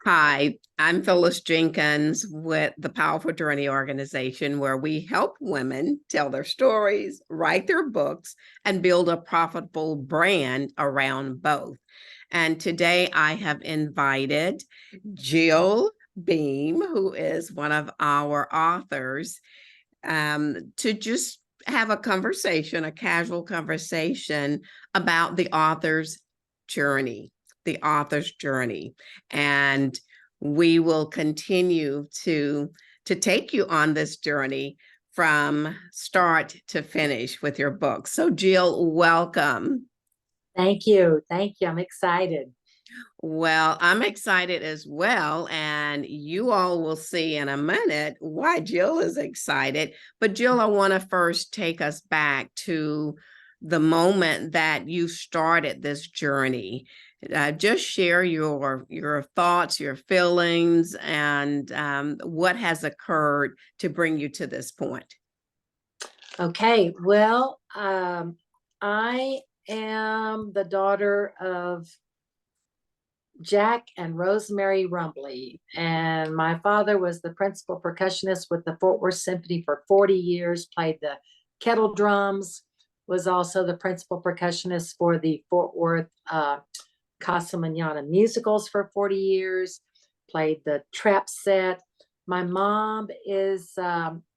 Hi, I'm Phyllis Jenkins with the Powerful Journey organization, where we help women tell their stories, write their books, and build a profitable brand around both. And today I have invited Jill Beam, who is one of our authors, to just have a conversation, a casual conversation about the author's journey. And we will continue to take you on this journey from start to finish with your book. So Jill, welcome. Thank you. Thank you. I'm excited. Well, I'm excited as well, and you all will see in a minute why Jill is excited. But Jill, I want to first take us back to the moment that you started this journey. Just share your thoughts, your feelings, and what has occurred to bring you to this point. Okay. Well, I am the daughter of Jack and Rosemary Rumbley, and my father was the principal percussionist with the Fort Worth Symphony for 40 years, played the kettle drums, was also the principal percussionist for the Fort Worth Casa Manana musicals for 40 years, played the trap set. My mom is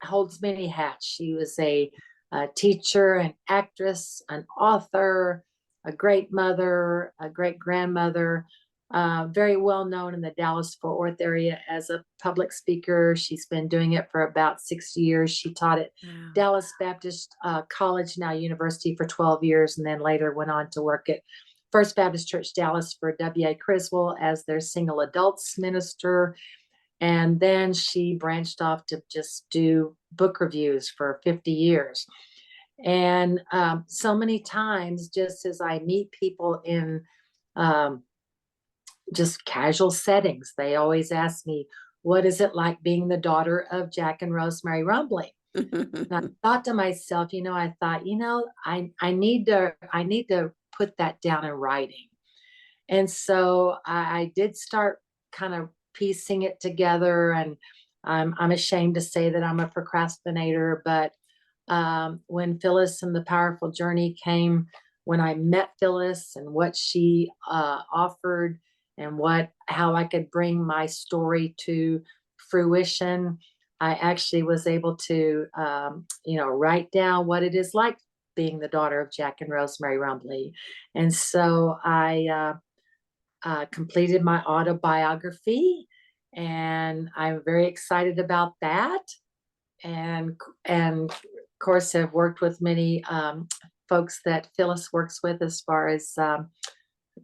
holds many hats. She was a teacher, an actress, an author, a great mother, a great grandmother, very well known in the Dallas-Fort Worth area as a public speaker. She's been doing it for about 6 years. She taught at Dallas Baptist College, now University, for 12 years, and then later went on to work at First Baptist Church Dallas for W.A. Criswell as their single adults minister. And then she branched off to just do book reviews for 50 years. And so many times, just as I meet people in just casual settings, they always ask me, what is it like being the daughter of Jack and Rosemary Rumbley? And I thought to myself, I need to put that down in writing. And so I did start kind of piecing it together. And I'm ashamed to say that I'm a procrastinator, but when Phyllis and the Powerful Journey came, when I met Phyllis and what she offered and how I could bring my story to fruition, I actually was able to, write down what it is like being the daughter of Jack and Rosemary Rumbley. And so I completed my autobiography, and I'm very excited about that. And of course, have worked with many folks that Phyllis works with, as far as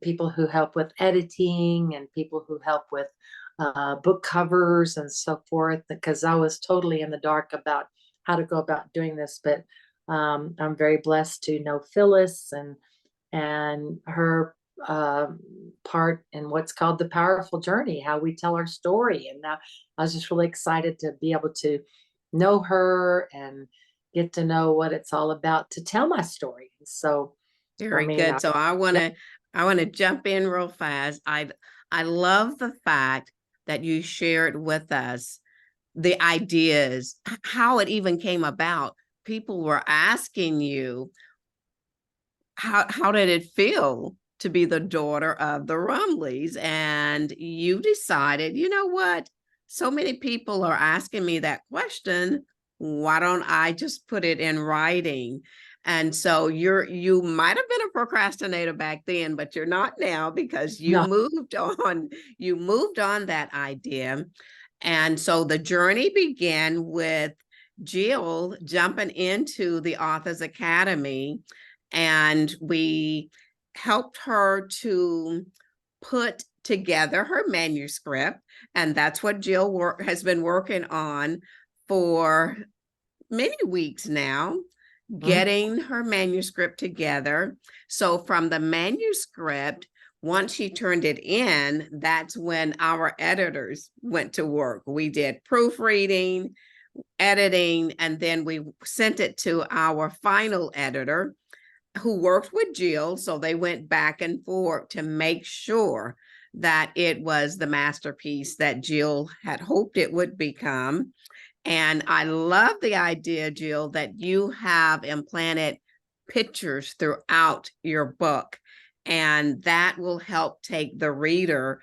people who help with editing and people who help with book covers and so forth, because I was totally in the dark about how to go about doing this. But I'm very blessed to know Phyllis and her part in what's called the Powerful Journey, how we tell our story. And I was just really excited to be able to know her and get to know what it's all about to tell my story. So, Very good. So I want to jump in real fast. I love the fact that you shared with us the ideas, how it even came about. People were asking you, how did it feel to be the daughter of the Rumleys? And you decided, you know what? So many people are asking me that question. Why don't I just put it in writing? And so you might have been a procrastinator back then, but you're not now, because no, you moved on that idea. And so the journey began with Jill jumping into the Authors Academy, and we helped her to put together her manuscript. And that's what Jill has been working on for many weeks now, getting her manuscript together. So from the manuscript, once she turned it in, that's when our editors went to work. We did proofreading, editing, and then we sent it to our final editor, who worked with Jill. So they went back and forth to make sure that it was the masterpiece that Jill had hoped it would become. And I love the idea, Jill, that you have implanted pictures throughout your book, and that will help take the reader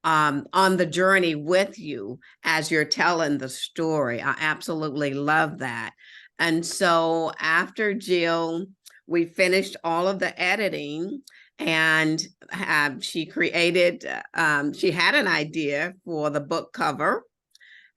on the journey with you as you're telling the story. I absolutely love that. And so after Jill, we finished all of the editing, and she created, she had an idea for the book cover,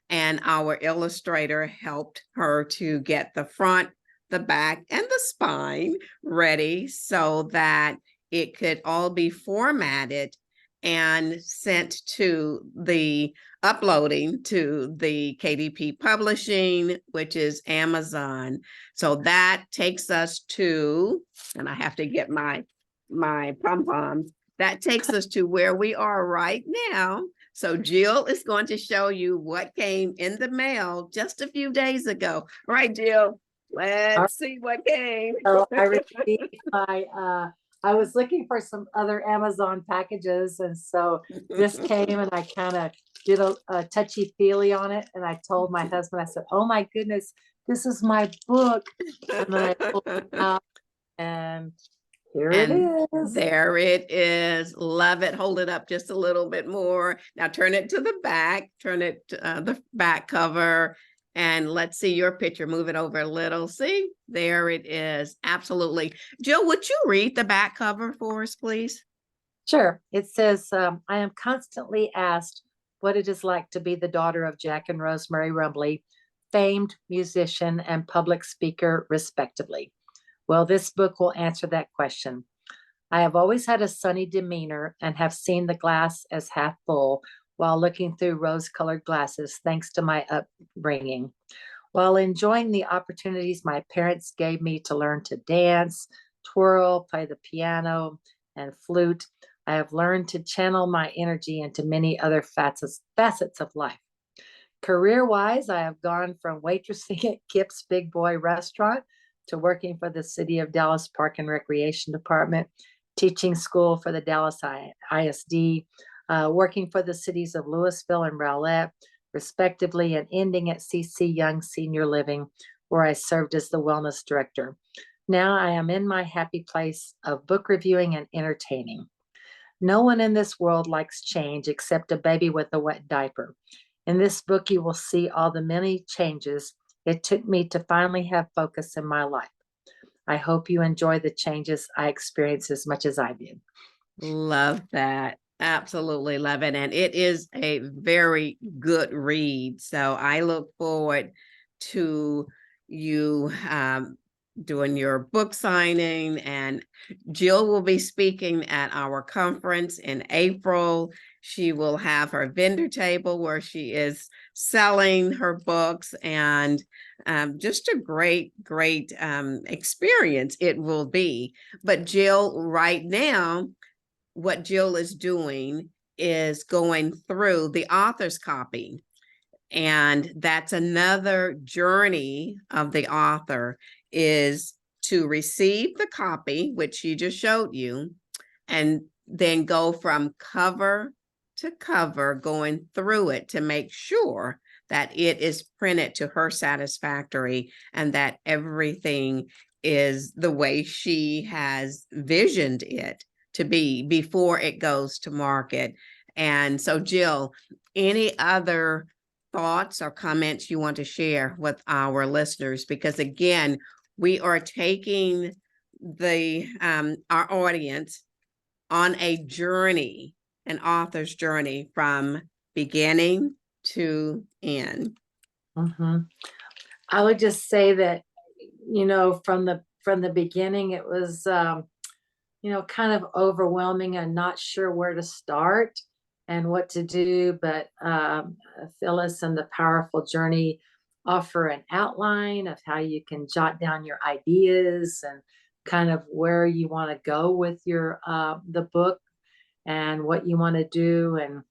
and our illustrator helped her to get the front, the back, and the spine ready so that it could all be formatted and sent to the uploading to the KDP Publishing, which is Amazon. So that takes us to, and I have to get my pom-poms, that takes us to where we are right now. So Jill is going to show you what came in the mail just a few days ago. All right, Jill, let's see what came. So I received I was looking for some other Amazon packages, and so this came, and I kind of did a touchy-feely on it, and I told my husband, I said, oh my goodness, this is my book. And then I pulled it out, and here it is. There it is. Love it. Hold it up just a little bit more. Now turn it to the back, turn it to the back cover, and let's see your picture. Move it over a little. See, there it is. Absolutely. Jill, would you read the back cover for us, please? Sure. It says, I am constantly asked what it is like to be the daughter of Jack and Rosemary Rumbley, famed musician and public speaker, respectively. Well, this book will answer that question. I have always had a sunny demeanor and have seen the glass as half full while looking through rose-colored glasses, thanks to my upbringing. While enjoying the opportunities my parents gave me to learn to dance, twirl, play the piano, and flute, I have learned to channel my energy into many other facets of life. Career-wise, I have gone from waitressing at Kip's Big Boy restaurant to working for the City of Dallas Park and Recreation Department, teaching school for the Dallas ISD, working for the cities of Louisville and Rowlett, respectively, and ending at CC Young Senior Living, where I served as the wellness director. Now I am in my happy place of book reviewing and entertaining. No one in this world likes change except a baby with a wet diaper. In this book, you will see all the many changes it took me to finally have focus in my life. I hope you enjoy the changes I experienced as much as I did. Love that. Absolutely love it. And it is a very good read. So I look forward to you doing your book signing, and Jill will be speaking at our conference in April. She will have her vendor table where she is selling her books, and just a great experience it will be. But Jill, right now, what Jill is doing is going through the author's copy. And that's another journey of the author, is to receive the copy, which she just showed you, and then go from cover to cover, going through it to make sure that it is printed to her satisfactory and that everything is the way she has visioned it to be before it goes to market. And so, Jill, any other thoughts or comments you want to share with our listeners? Because again, we are taking the our audience on a journey, an author's journey from beginning to end. I would just say that, from the beginning, it was kind of overwhelming and not sure where to start and what to do. But Phyllis and the Powerful Journey offer an outline of how you can jot down your ideas and kind of where you want to go with your the book and what you want to do, and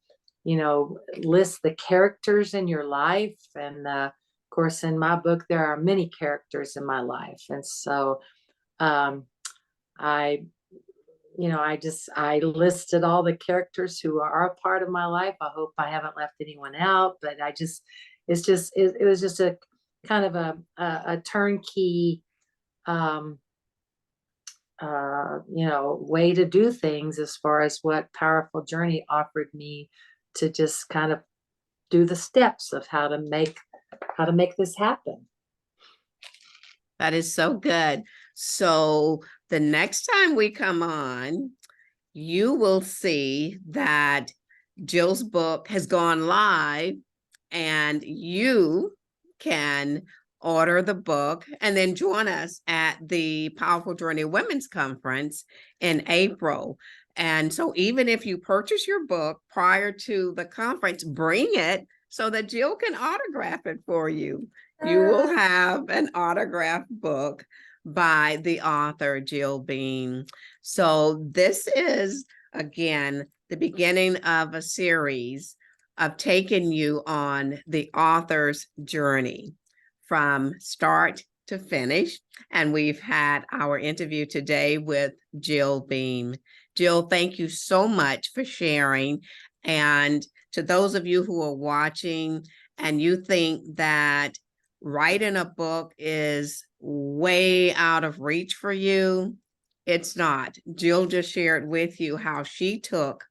list the characters in your life. And of course, in my book, there are many characters in my life, and so I I listed all the characters who are a part of my life. I hope I haven't left anyone out, but it was just a kind of a turnkey, um, way to do things as far as what Powerful Journey offered me to just kind of do the steps of how to make this happen. That is so good. So the next time we come on, you will see that Jill's book has gone live, and you can order the book and then join us at the Powerful Journey Women's Conference in April. And so even if you purchase your book prior to the conference, bring it so that Jill can autograph it for you. You will have an autographed book by the author, Jill Beam. So this is, again, the beginning of a series of taking you on the author's journey from start to finish. And we've had our interview today with Jill Beam. Jill, thank you so much for sharing. And to those of you who are watching and you think that writing a book is way out of reach for you, it's not. Jill just shared with you how she took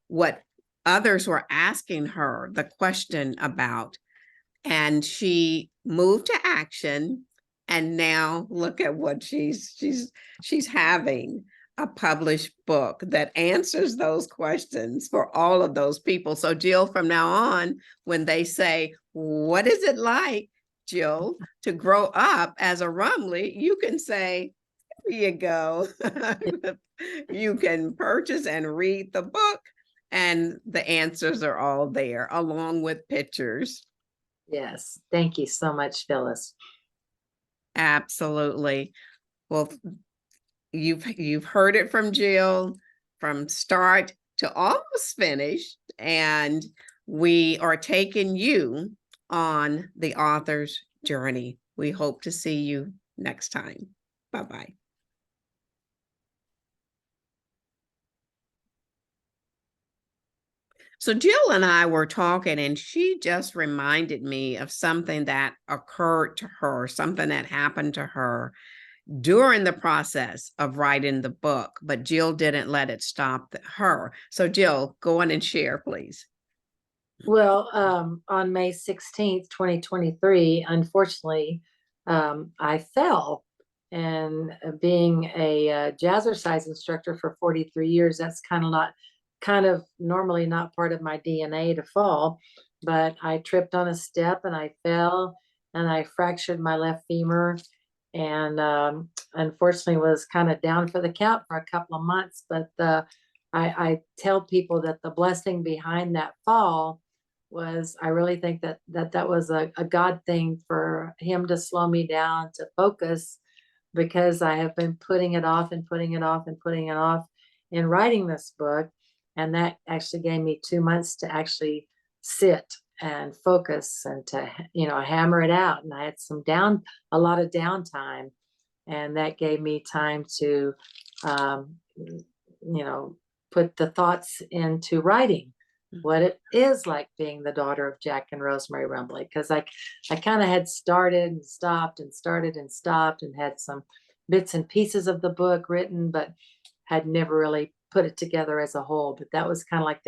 what others were asking her the question about, and she moved to action. And now look at what she's having a published book that answers those questions for all of those people. So Jill, from now on, when they say, what is it like, Jill, to grow up as a Rumley, you can say, here you go. You can purchase and read the book, and the answers are all there along with pictures. Yes. Thank you so much, Phyllis. Absolutely. Well, you've heard it from Jill from start to almost finished, and we are taking you on the author's journey. We hope to see you next time. Bye-bye. So Jill and I were talking, and she just reminded me of something that occurred to her, something that happened to her during the process of writing the book, but Jill didn't let it stop her. So Jill, go on and share, please. Well, on May 16th, 2023, unfortunately, I fell. And being a jazzercise instructor for 43 years, that's kind of normally not part of my DNA to fall. But I tripped on a step and I fell and I fractured my left femur, and unfortunately was kind of down for the count for a couple of months. But I tell people that the blessing behind that fall was, I really think that was a God thing for him to slow me down, to focus, because I have been putting it off and putting it off and putting it off in writing this book. And that actually gave me 2 months to actually sit and focus and to, hammer it out. And I had a lot of downtime, and that gave me time to, put the thoughts into writing, what it is like being the daughter of Jack and Rosemary Rumley. Because I kind of had started and stopped and started and stopped and had some bits and pieces of the book written, but had never really put it together as a whole. But that was kind of like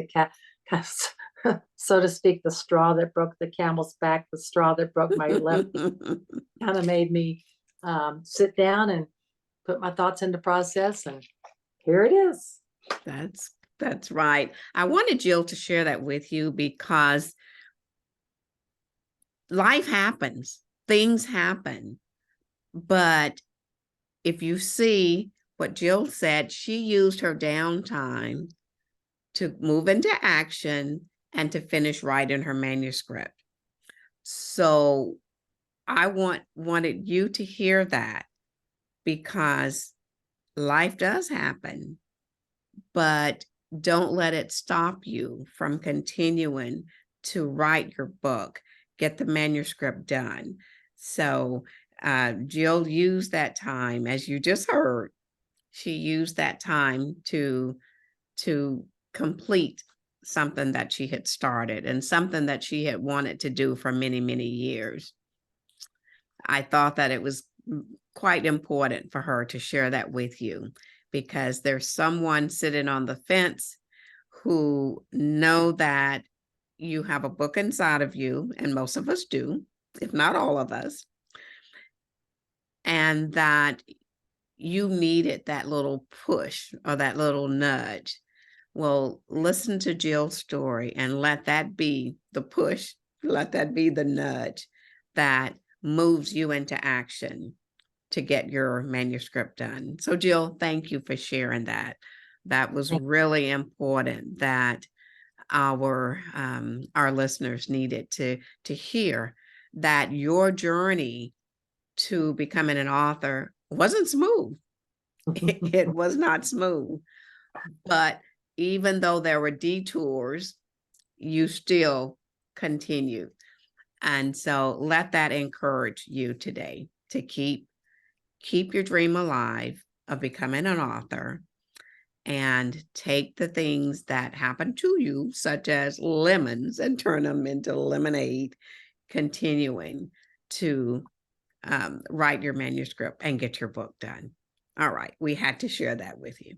so to speak, the straw that broke the camel's back, the straw that broke my left, kind of made me sit down and put my thoughts into process. And here it is. That's right. I wanted Jill to share that with you because life happens, things happen. But if you see what Jill said, she used her downtime to move into action and to finish writing her manuscript. So I wanted you to hear that, because life does happen, but don't let it stop you from continuing to write your book, get the manuscript done. So Jill used that time, as you just heard, she used that time to complete something that she had started and something that she had wanted to do for many, many years. I thought that it was quite important for her to share that with you, because there's someone sitting on the fence who know that you have a book inside of you, and most of us do, if not all of us, and that you needed that little push or that little nudge. Well, listen to Jill's story and let that be the push, let that be the nudge that moves you into action to get your manuscript done. So Jill, thank you for sharing that. That was really important, that our listeners needed to hear that your journey to becoming an author wasn't smooth. It was not smooth, but even though there were detours, you still continue. And so let that encourage you today to keep your dream alive of becoming an author, and take the things that happen to you, such as lemons, and turn them into lemonade, continuing to write your manuscript and get your book done. All right, we had to share that with you.